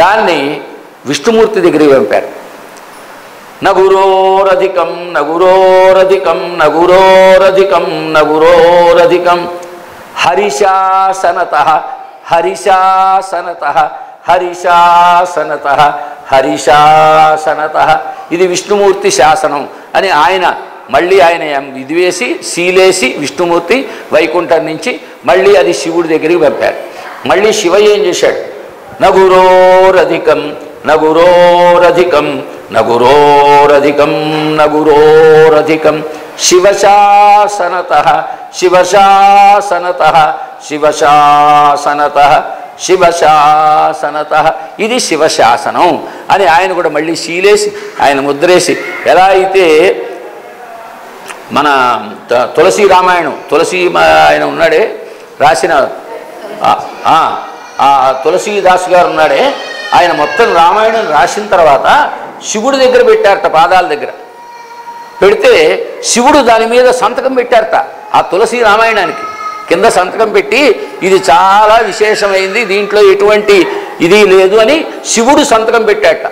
దాన్ని విష్ణుమూర్తి దగ్గరికి పంపారు. నగురోరధికం నగురోరధికం నగురోరధికం నగురోరధికం హరిశాసనత హరిశాసనత హరిశాసనత హరిశాసనత. ఇది విష్ణుమూర్తి శాసనం అని ఆయన మళ్ళీ ఆయన ఇది వేసి సీలేసి విష్ణుమూర్తి వైకుంఠం నుంచి మళ్ళీ అది శివుడి దగ్గరికి పంపారు. మళ్ళీ శివయ్య ఏం చేశాడు? నగురోరధికం నగురోరధికం నగురోరధికం నగురోరధికం శివశాసనత శివశాసనత శివశాసనత శివశాసనత. ఇది శివశాసనం అని ఆయన కూడా మళ్ళీ శీలేసి ఆయన ముద్రేసి, ఎలా అయితే మన తులసి రామాయణం తులసి ఆయన ఉన్నాడే రాసిన తులసీదాస్ గారు ఉన్నాడే, ఆయన మొత్తం రామాయణం రాసిన తర్వాత శివుడి దగ్గర పెట్టారట, పాదాల దగ్గర పెడితే శివుడు దాని మీద సంతకం పెట్టారట. ఆ తులసి రామాయణానికి కింద సంతకం పెట్టి ఇది చాలా విశేషమైంది, దీంట్లో ఎటువంటి ఇది లేదు అని శివుడు సంతకం పెట్టారట.